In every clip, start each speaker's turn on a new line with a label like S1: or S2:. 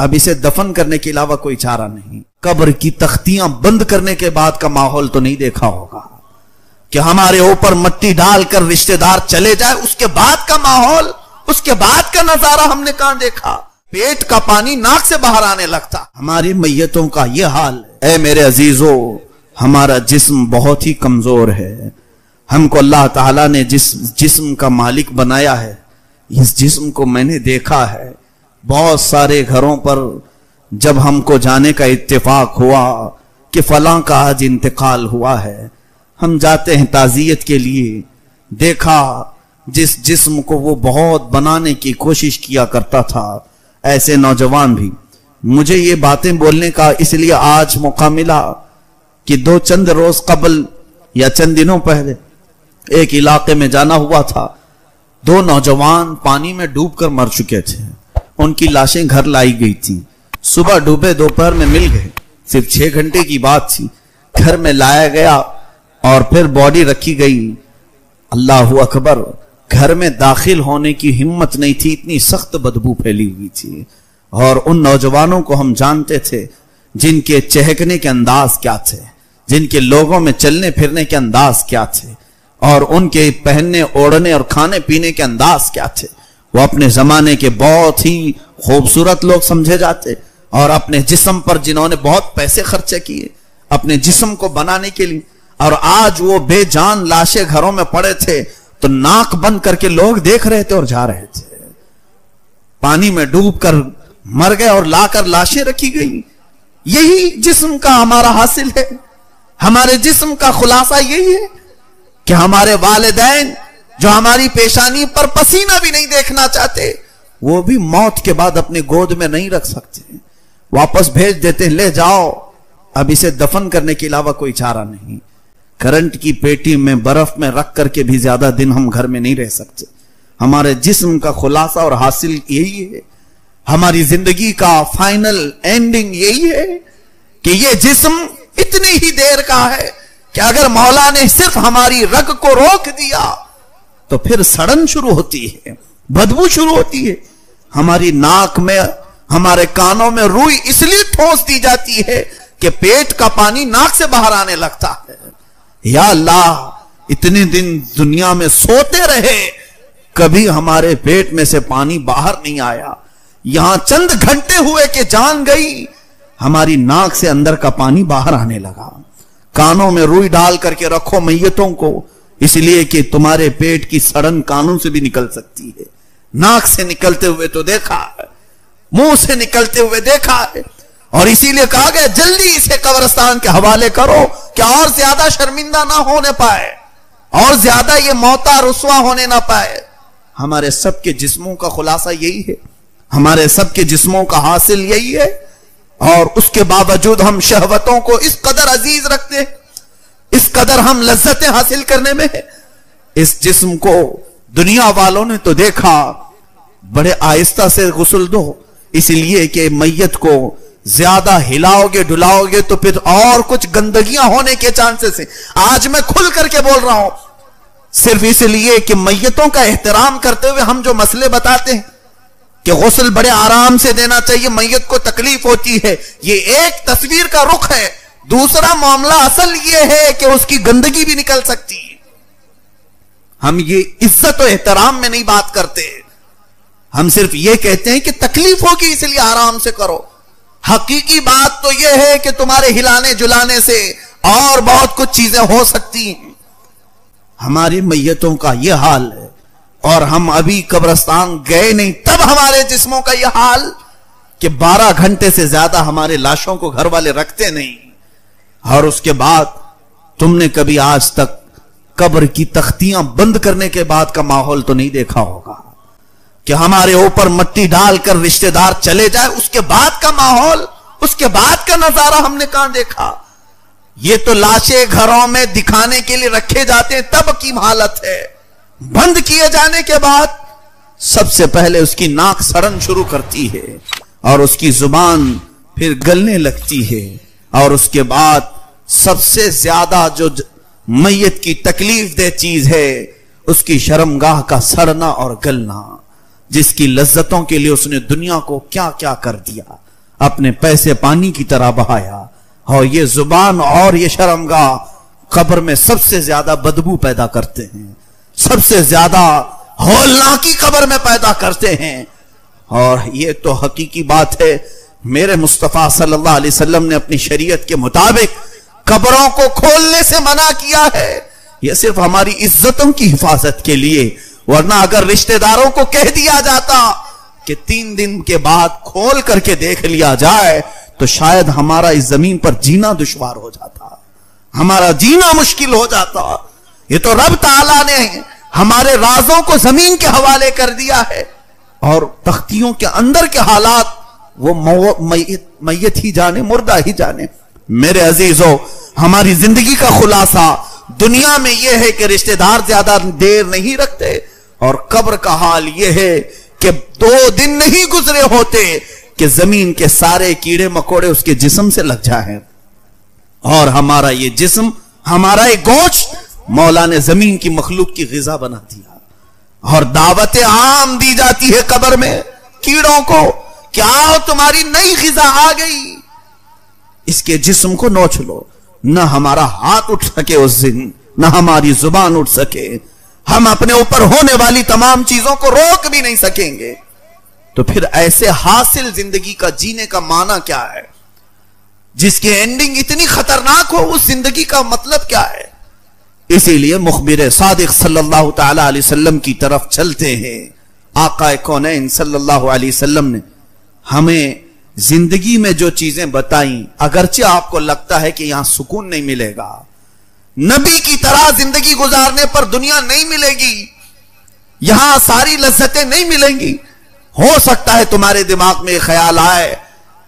S1: اب اسے دفن کرنے کے علاوہ کوئی چارہ نہیں. قبر کی تختیاں بند کرنے کے بعد کا ماحول تو نہیں دیکھا ہوگا کہ ہمارے اوپر مٹی ڈال کر رشتہ دار چلے جائے. اس کے بعد کا ماحول, اس کے بعد کا نظارہ ہم نے کہاں دیکھا؟ پیٹ کا پانی ناک سے باہر آنے لگتا. ہماری میتوں کا یہ حال ہے. اے میرے عزیزو, ہمارا جسم بہت ہی کمزور ہے. ہم کو اللہ تعالیٰ نے جس جسم کا مالک بنایا ہے, اس جسم کو میں نے دیکھا ہے. بہت سارے گھروں پر جب ہم کو جانے کا اتفاق ہوا کہ فلاں کا آج انتقال ہوا ہے, ہم جاتے ہیں تعزیت کے لیے. دیکھا جس جسم کو وہ بہت بنانے کی کوشش کیا کرتا تھا, ایسے نوجوان بھی. مجھے یہ باتیں بولنے کا اس لیے آج موقع ملا کہ چند روز قبل یا چند دنوں پہلے ایک علاقے میں جانا ہوا تھا. 2 نوجوان پانی میں ڈوب کر مر چکے تھے. ان کی لاشیں گھر لائی گئی تھی. صبح ڈوبے, دوپہر میں مل گئے. صرف 6 گھنٹے کی بات تھی. گھر میں لایا گیا اور پھر باڈی رکھی گئی. اللہ اکبر, گھر میں داخل ہونے کی ہمت نہیں تھی, اتنی سخت بدبو پھیلی ہوئی تھی. اور ان نوجوانوں کو ہم جانتے تھے جن کے چہکنے کے انداز کیا تھے, جن کے لوگوں میں چلنے پھرنے کے انداز کیا تھے, اور ان کے پہننے اوڑھنے اور کھانے پینے کے انداز کیا تھے. وہ اپنے زمانے کے بہت ہی خوبصورت لوگ سمجھے جاتے, اور اپنے جسم پر جنہوں نے بہت پیسے خرچے کیے اپنے جسم کو بنانے کے لیے, اور آج وہ بے جان لاشیں گھروں میں پڑے تھے تو ناک بند کر کے لوگ دیکھ رہے تھے اور جا رہے تھے. پانی میں ڈوب کر مر گئے اور لا کر لاشیں رکھی گئی. یہی جسم کا ہمارا حاصل ہے. ہمارے جسم کا خلاصہ یہی ہے کہ ہمارے والدین جو ہماری پیشانی پر پسینہ بھی نہیں دیکھنا چاہتے, وہ بھی موت کے بعد اپنے گود میں نہیں رکھ سکتے, واپس بھیج دیتے, لے جاؤ. اب اسے دفن کرنے کے علاوہ کوئی چارہ نہیں. کرنٹ کی پیٹی میں برف میں رکھ کر کے بھی زیادہ دن ہم گھر میں نہیں رہ سکتے. ہمارے جسم کا خلاصہ اور حاصل یہی ہے. ہماری زندگی کا فائنل اینڈنگ یہی ہے کہ یہ جسم اتنی ہی دیر کا ہے کہ اگر مولا نے صرف ہماری رگ کو روک دیا تو پھر سڑن شروع ہوتی ہے, بدبو شروع ہوتی ہے. ہماری ناک میں, ہمارے کانوں میں روئی اس لیے ٹھونس دی جاتی ہے کہ پیٹ کا پانی ناک سے باہر آنے لگتا ہے. یا اللہ, اتنے دن دنیا میں سوتے رہے, کبھی ہمارے پیٹ میں سے پانی باہر نہیں آیا. یہاں چند گھنٹے ہوئے کہ جان گئی, ہماری ناک سے اندر کا پانی باہر آنے لگا. کانوں میں روئی ڈال کر کے رکھو میتوں کو, اس لیے کہ تمہارے پیٹ کی سڑن کانوں سے بھی نکل سکتی ہے. ناک سے نکلتے ہوئے تو دیکھا ہے, منہ سے نکلتے ہوئے دیکھا ہے, اور اسی لیے کہا گیا جلدی اسے قبرستان کے حوالے کرو کہ اور زیادہ شرمندہ نہ ہونے پائے, اور زیادہ یہ موتا رسوا ہونے نہ پائے. ہمارے سب کے جسموں کا خلاصہ یہی ہے, ہمارے سب کے جسموں کا حاصل یہی ہے, اور اس کے باوجود ہم شہوتوں کو اس قدر عزیز رکھتے ہیں, اس قدر ہم لذتیں حاصل کرنے میں ہیں. اس جسم کو دنیا والوں نے تو دیکھا, بڑے آہستہ سے غسل دو, اس لیے کہ میت کو زیادہ ہلاؤ گے ڈلاؤ گے تو پھر اور کچھ گندگیاں ہونے کے چانسز ہیں. آج میں کھل کر کے بول رہا ہوں صرف اس لیے کہ میتوں کا احترام کرتے ہوئے ہم جو مسئلے بتاتے ہیں کہ غسل بڑے آرام سے دینا چاہیے, میت کو تکلیف ہوتی ہے, یہ ایک تصویر کا رخ ہے. دوسرا معاملہ اصل یہ ہے کہ اس کی گندگی بھی نکل سکتی ہے. ہم یہ عزت و احترام میں نہیں بات کرتے, ہم صرف یہ کہتے ہیں کہ تکلیف ہوگی اس لیے آرام سے کرو. حقیقی بات تو یہ ہے کہ تمہارے ہلانے جلانے سے اور بہت کچھ چیزیں ہو سکتی ہیں. ہماری میتوں کا یہ حال ہے, اور ہم ابھی قبرستان گئے نہیں تب ہمارے جسموں کا یہ حال کہ 12 گھنٹے سے زیادہ ہمارے لاشوں کو گھر والے رکھتے نہیں. اور اس کے بعد تم نے کبھی آج تک قبر کی تختیاں بند کرنے کے بعد کا ماحول تو نہیں دیکھا ہوگا کہ ہمارے اوپر مٹی ڈال کر رشتہ دار چلے جائے. اس کے بعد کا ماحول, اس کے بعد کا نظارہ ہم نے کہاں دیکھا؟ یہ تو لاشیں گھروں میں دکھانے کے لیے رکھے جاتے ہیں تب کی حالت ہے. بند کیے جانے کے بعد سب سے پہلے اس کی ناک سڑن شروع کرتی ہے, اور اس کی زبان پھر گلنے لگتی ہے, اور اس کے بعد سب سے زیادہ جو میت کی تکلیف دہ چیز ہے اس کی شرمگاہ کا سڑنا اور گلنا, جس کی لذتوں کے لیے اس نے دنیا کو کیا کیا کر دیا. اپنے پیسے پانی کی طرح بہایا، اور یہ زبان اور یہ شرمگاہ قبر میں سب سے زیادہ بدبو پیدا کرتے ہیں، سب سے زیادہ ہولناکی قبر میں پیدا کرتے ہیں۔ اور یہ تو حقیقی بات ہے، میرے مصطفیٰ صلی اللہ علیہ وسلم نے اپنی شریعت کے مطابق قبروں کو کھولنے سے منع کیا ہے، یہ صرف ہماری عزتوں کی حفاظت کے لیے، ورنہ اگر رشتہ داروں کو کہہ دیا جاتا کہ 3 دن کے بعد کھول کر کے دیکھ لیا جائے تو شاید ہمارا اس زمین پر جینا دشوار ہو جاتا، ہمارا جینا مشکل ہو جاتا۔ یہ تو رب تعالیٰ نے ہمارے رازوں کو زمین کے حوالے کر دیا ہے، اور تختیوں کے اندر کے حالات وہ میت ہی جانے، مردہ ہی جانے۔ میرے عزیزو، ہماری زندگی کا خلاصہ دنیا میں یہ ہے کہ رشتہ دار زیادہ دیر نہیں رکھتے، اور قبر کا حال یہ ہے کہ 2 دن نہیں گزرے ہوتے کہ زمین کے سارے کیڑے مکوڑے اس کے جسم سے لگ جائیں، اور ہمارا یہ جسم، ہمارا یہ گوشت مولا نے زمین کی مخلوق کی غذا بنا دیا، اور دعوت عام دی جاتی ہے قبر میں کیڑوں کو کہ آؤ تمہاری نئی غذا آ گئی، اس کے جسم کو نوچ لو۔ نہ ہمارا ہاتھ اٹھ سکے اس دن، نہ ہماری زبان اٹھ سکے، ہم اپنے اوپر ہونے والی تمام چیزوں کو روک بھی نہیں سکیں گے۔ تو پھر ایسے حاصل زندگی کا جینے کا معنی کیا ہے، جس کی اینڈنگ اتنی خطرناک ہو؟ اس زندگی کا مطلب کیا ہے؟ اسی لیے مخبر صادق صلی اللہ تعالی علیہ وسلم کی طرف چلتے ہیں۔ آقا کونین صلی اللہ علیہ وسلم نے ہمیں زندگی میں جو چیزیں بتائیں، اگرچہ آپ کو لگتا ہے کہ یہاں سکون نہیں ملے گا، نبی کی طرح زندگی گزارنے پر دنیا نہیں ملے گی، یہاں ساری لذتیں نہیں ملیں گی، ہو سکتا ہے تمہارے دماغ میں خیال آئے،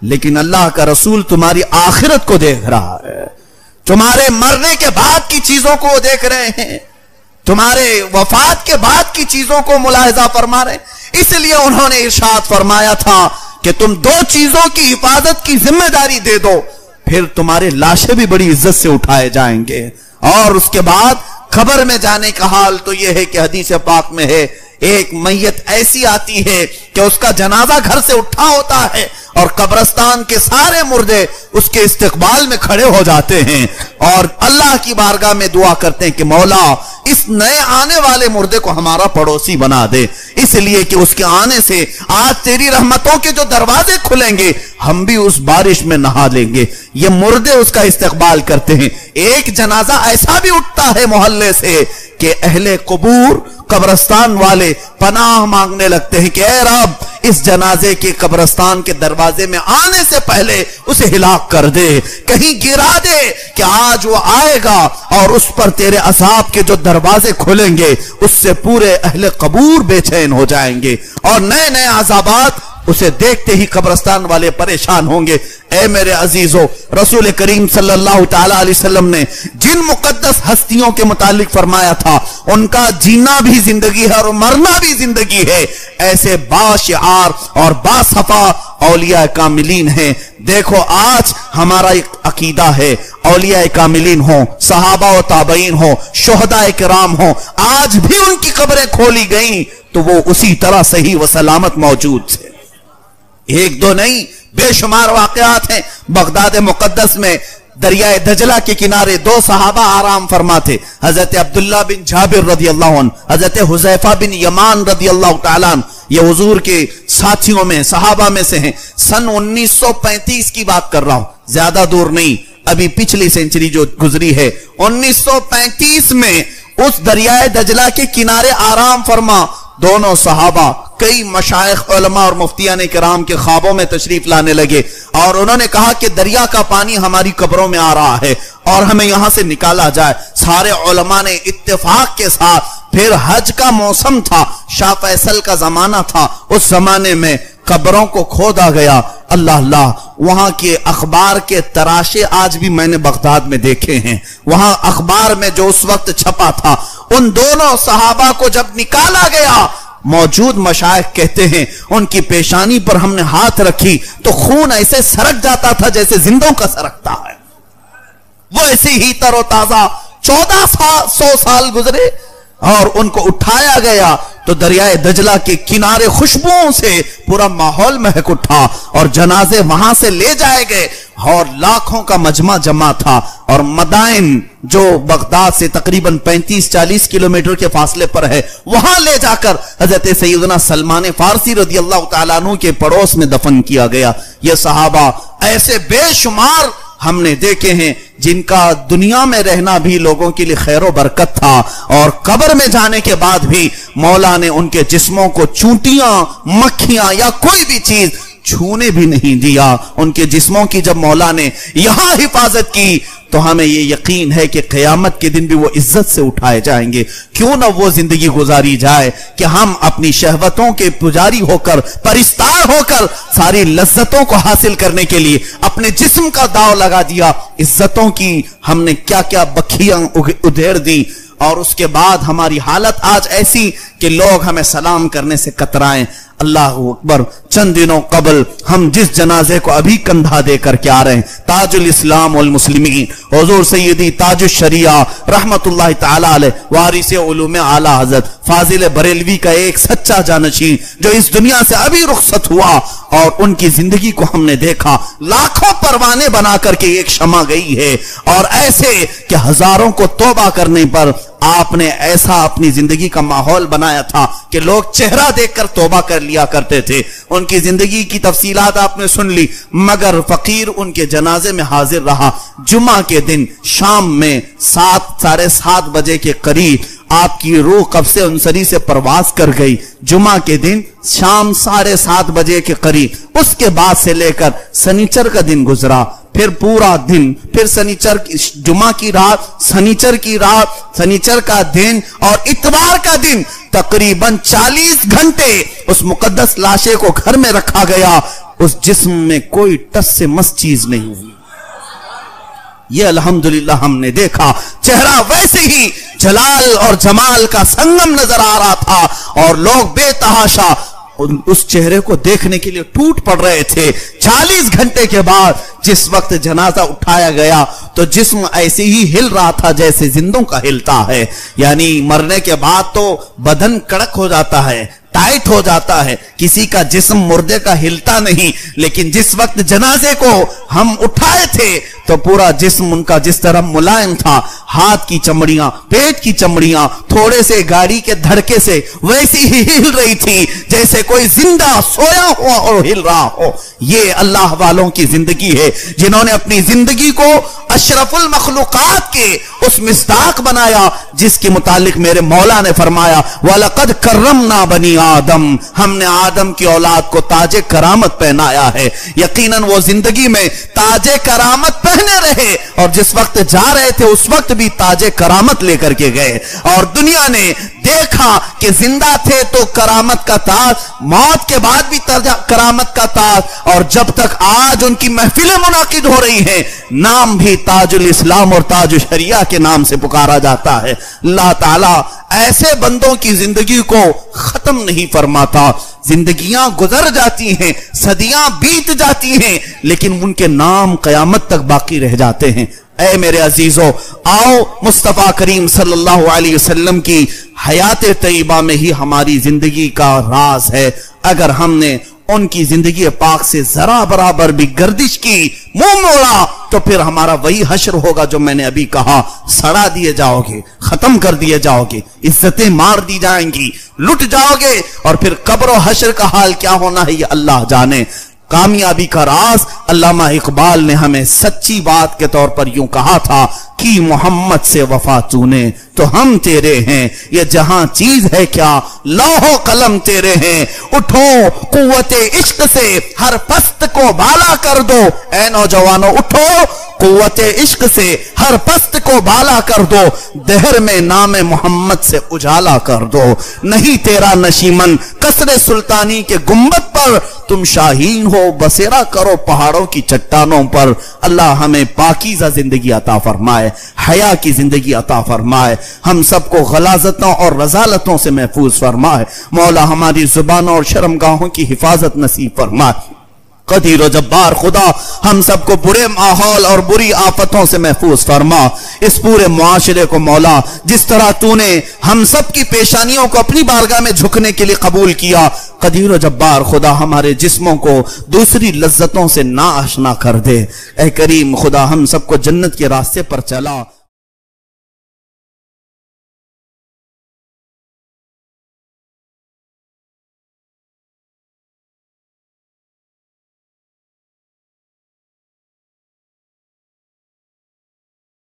S1: لیکن اللہ کا رسول تمہاری آخرت کو دیکھ رہا ہے، تمہارے مرنے کے بعد کی چیزوں کو دیکھ رہے ہیں، تمہارے وفات کے بعد کی چیزوں کو ملاحظہ فرما رہے ہیں۔ اس لیے انہوں نے ارشاد فرمایا تھا کہ تم 2 چیزوں کی حفاظت کی ذمہ داری دے دو، پھر تمہارے لاشیں بھی بڑی عزت سے اٹھائے جائیں گے۔ اور اس کے بعد قبر میں جانے کا حال تو یہ ہے کہ حدیث پاک میں ہے، ایک میت ایسی آتی ہے کہ اس کا جنازہ گھر سے اٹھا ہوتا ہے، اور قبرستان کے سارے مردے اس کے استقبال میں کھڑے ہو جاتے ہیں، اور اللہ کی بارگاہ میں دعا کرتے ہیں کہ مولا اس نئے آنے والے مردے کو ہمارا پڑوسی بنا دے، اس لیے کہ اس کے آنے سے آج تیری رحمتوں کے جو دروازے کھلیں گے ہم بھی اس بارش میں نہا لیں گے۔ یہ مردے اس کا استقبال کرتے ہیں۔ ایک جنازہ ایسا بھی اٹھتا ہے محلے سے کہ اہل قبور، قبرستان والے پناہ مانگنے لگتے ہیں کہ اے رب اس جنازے کے قبرستان کے دروازے میں آنے سے پہلے اسے ہلاک کر دے، کہیں گرا دے کہ آج وہ آئے گا اور اس پر تیرے عذاب کے جو دروازے کھلیں گے اس سے پورے اہل قبور بے چین ہو جائیں گے، اور نئے نئے عذابات اسے دیکھتے ہی قبرستان والے پریشان ہوں گے۔ اے میرے عزیزو، رسول کریم صلی اللہ تعالی علیہ وسلم نے جن مقدس ہستیوں کے متعلق فرمایا تھا ان کا جینا بھی زندگی ہے اور مرنا بھی زندگی ہے، ایسے باشعار اور باصفا اولیاء کاملین ہیں۔ دیکھو آج ہمارا ایک عقیدہ ہے، اولیاء کاملین ہوں، صحابہ و تابعین ہوں، شہداء کرام ہوں، آج بھی ان کی قبریں کھولی گئیں تو وہ اسی طرح صحیح و سلامت موجود تھے۔ 1-2 نہیں، بے شمار واقعات ہیں۔ بغداد مقدس میں دریائے دجلہ کے کنارے 2 صحابہ آرام فرما تھے، حضرت عبداللہ بن جابر رضی اللہ عنہ، حضرت حذیفہ بن یمان رضی اللہ تعالیٰ عنہ، یہ حضور کے ساتھیوں میں، صحابہ میں سے ہیں۔ سن 1935 کی بات کر رہا ہوں، زیادہ دور نہیں، ابھی پچھلی سینچری جو گزری ہے، 1935 میں اس دریائے دجلہ کے کنارے آرام فرما دونوں صحابہ کئی مشائخ علماء اور مفتیان کرام کے خوابوں میں تشریف لانے لگے، اور انہوں نے کہا کہ دریا کا پانی ہماری قبروں میں آ رہا ہے اور ہمیں یہاں سے نکالا جائے۔ سارے علماء نے اتفاق کے ساتھ، پھر حج کا موسم تھا، شاہ فیصل کا زمانہ تھا، اس زمانے میں قبروں کو کھودا گیا۔ اللہ اللہ، وہاں کے اخبار کے تراشے آج بھی میں نے بغداد میں دیکھے ہیں، وہاں اخبار میں جو اس وقت چھپا تھا، ان دونوں صحابہ کو جب نکالا گیا، موجود مشائخ کہتے ہیں ان کی پیشانی پر ہم نے ہاتھ رکھی تو خون ایسے سرک جاتا تھا جیسے زندوں کا سرکتا ہے، وہ ایسے ہی تر و تازہ۔ 1400 سال گزرے اور ان کو اٹھایا گیا، تو دریائے دجلہ کے کنارے خوشبوؤں سے پورا ماحول مہک اٹھا اور جنازے وہاں سے لے جائے گئے اور لاکھوں کا مجمع جمع تھا. اور مدائن جو بغداد سے تقریباً 35-40 کلومیٹر کے فاصلے پر ہے, وہاں لے جا کر حضرت سیدنا سلمان فارسی رضی اللہ تعالیٰ عنہ کے پڑوس میں دفن کیا گیا. یہ صحابہ ایسے بے شمار ہم نے دیکھے ہیں جن کا دنیا میں رہنا بھی لوگوں کے لیے خیر و برکت تھا, اور قبر میں جانے کے بعد بھی مولا نے ان کے جسموں کو چونٹیاں, مکھیاں یا کوئی بھی چیز چھونے بھی نہیں دیا. ان کے جسموں کی جب مولا نے یہاں حفاظت کی تو ہمیں یہ یقین ہے کہ قیامت کے دن بھی وہ عزت سے اٹھائے جائیں گے. کیوں نہ وہ زندگی گزاری جائے کہ ہم اپنی شہوتوں کے پجاری ہو کر, پرستار ہو کر ساری لذتوں کو حاصل کرنے کے لیے اپنے جسم کا داؤ لگا دیا. عزتوں کی ہم نے کیا کیا بکھیاں ادھیڑ دی, اور اس کے بعد ہماری حالت آج ایسی کہ لوگ ہمیں سلام کرنے سے کترائیں. اللہ اکبر. چند دنوں قبل ہم جس جنازے کو ابھی کندھا دے کر کے آ رہے ہیں, تاج الاسلام والمسلمین حضور سیدی تاج الشریعہ رحمت اللہ تعالی علیہ وارث علوم اعلی حضرت فاضل بریلوی کا ایک سچا جانشین جو اس دنیا سے ابھی رخصت ہوا, اور ان کی زندگی کو ہم نے دیکھا. لاکھوں پروانے بنا کر کے ایک شمع گئی ہے, اور ایسے کہ ہزاروں کو توبہ کرنے پر آپ نے ایسا اپنی زندگی کا ماحول بنایا تھا کہ لوگ چہرہ دیکھ کر توبہ کر لیا کرتے تھے. ان کی زندگی کی تفصیلات آپ نے سن لی, مگر فقیر ان کے جنازے میں حاضر رہا. جمعہ کے دن شام میں 7-7:30 بجے کے قریب آپ کی روح قبض انصری سے پرواز کر گئی. جمعہ کے دن شام 7:30 بجے کے قریب. اس کے بعد سے لے کر سنیچر کا دن گزرا, پھر پورا دن, پھر سنیچر جمعہ کی رات, سنیچر کی رات, سنیچر کا دن اور اتوار کا دن, تقریباً 40 گھنٹے اس مقدس لاشے کو گھر میں رکھا گیا. اس جسم میں کوئی ٹس سے مس چیز نہیں ہوئی. یہ الحمدللہ ہم نے دیکھا. چہرہ ویسے ہی جلال اور جمال کا سنگم نظر آ رہا تھا, اور لوگ بے تحاشا اس چہرے کو دیکھنے کے لیے ٹوٹ پڑ رہے تھے. 40 گھنٹے کے بعد جس وقت جنازہ اٹھایا گیا تو جسم ایسے ہی ہل رہا تھا جیسے زندوں کا ہلتا ہے. یعنی مرنے کے بعد تو بدن کڑک ہو جاتا ہے, ٹائٹ ہو جاتا ہے, کسی کا جسم مردے کا ہلتا نہیں. لیکن جس وقت جنازے کو ہم اٹھائے تھے تو پورا جسم ان کا جس طرح ملائم تھا, ہاتھ کی چمڑیاں, پیٹ کی چمڑیاں تھوڑے سے گاڑی کے دھڑکے سے ویسی ہی ہل رہی تھی جیسے کوئی زندہ سویا ہوا اور ہل رہا ہو. یہ اللہ والوں کی زندگی ہے جنہوں نے اپنی زندگی کو اشرف المخلوقات کے اس مصداق بنایا جس کے متعلق میرے مولا نے فرمایا وَلَقَدْ كَرَّمْنَا بَنِي آدم, ہم نے آدم کی اولاد کو تاج کرامت پہنایا ہے. یقیناً وہ زندگی میں تاج کرامت پہنے رہے, اور جس وقت جا رہے تھے اس وقت بھی تاج کرامت لے کر کے گئے, اور دنیا نے دیکھا کہ زندہ تھے تو کرامت کا تاج, موت کے بعد بھی کرامت کا تاج, اور جب تک آج ان کی محفلیں منعقد ہو رہی ہیں نام بھی تاج الاسلام اور تاج الشریعہ کے نام سے پکارا جاتا ہے. اللہ تعالیٰ ایسے بندوں کی زندگی کو ختم نہیں فرماتا. زندگیاں گزر جاتی ہیں, صدیاں بیت جاتی ہیں, لیکن ان کے نام قیامت تک باقی رہ جاتے ہیں. اے میرے عزیزو, آؤ مصطفیٰ کریم صلی اللہ علیہ وسلم کی حیات طیبہ میں ہی ہماری زندگی کا راز ہے. اگر ہم نے ان کی زندگی پاک سے ذرا برابر بھی گردش کی, منہ موڑا, تو پھر ہمارا وہی حشر ہوگا جو میں نے ابھی کہا. سڑا دیے جاؤ گے, ختم کر دیے جاؤ گے, عزتیں مار دی جائیں گی, لٹ جاؤ گے, اور پھر قبر و حشر کا حال کیا ہونا ہے یہ اللہ جانے. کامیابی کا راز علامہ اقبال نے ہمیں سچی بات کے طور پر یوں کہا تھا کہ محمد سے وفا تو نے تو ہم تیرے ہیں, یہ جہاں چیز ہے کیا لوح و قلم تیرے ہیں. اٹھو قوت عشق سے ہر پست کو بالا کر دو, اے نوجوانوں اٹھو قوت عشق سے ہر پست کو بالا کر دو, دہر میں نام محمد سے اجالا کر دو. نہیں تیرا نشیمن قصر سلطانی کے گنبد پر, تم شاہین ہو بسیرا کرو پہاڑوں کی چٹانوں پر. اللہ ہمیں پاکیزہ زندگی عطا فرمائے, حیا کی زندگی عطا فرمائے, ہم سب کو غلاظتوں اور رذالتوں سے محفوظ فرمائے. مولا ہماری زبانوں اور شرمگاہوں کی حفاظت نصیب فرمائے. قدیر و جبار خدا ہم سب کو برے ماحول اور بری آفتوں سے محفوظ فرما. اس پورے معاشرے کو مولا جس طرح تو نے ہم سب کی پیشانیوں کو اپنی بارگاہ میں جھکنے کے لیے قبول کیا، قدیر و جبار خدا ہمارے جسموں کو دوسری لذتوں سے نا آشنا کر دے. اے کریم خدا ہم سب کو جنت کے راستے پر چلا.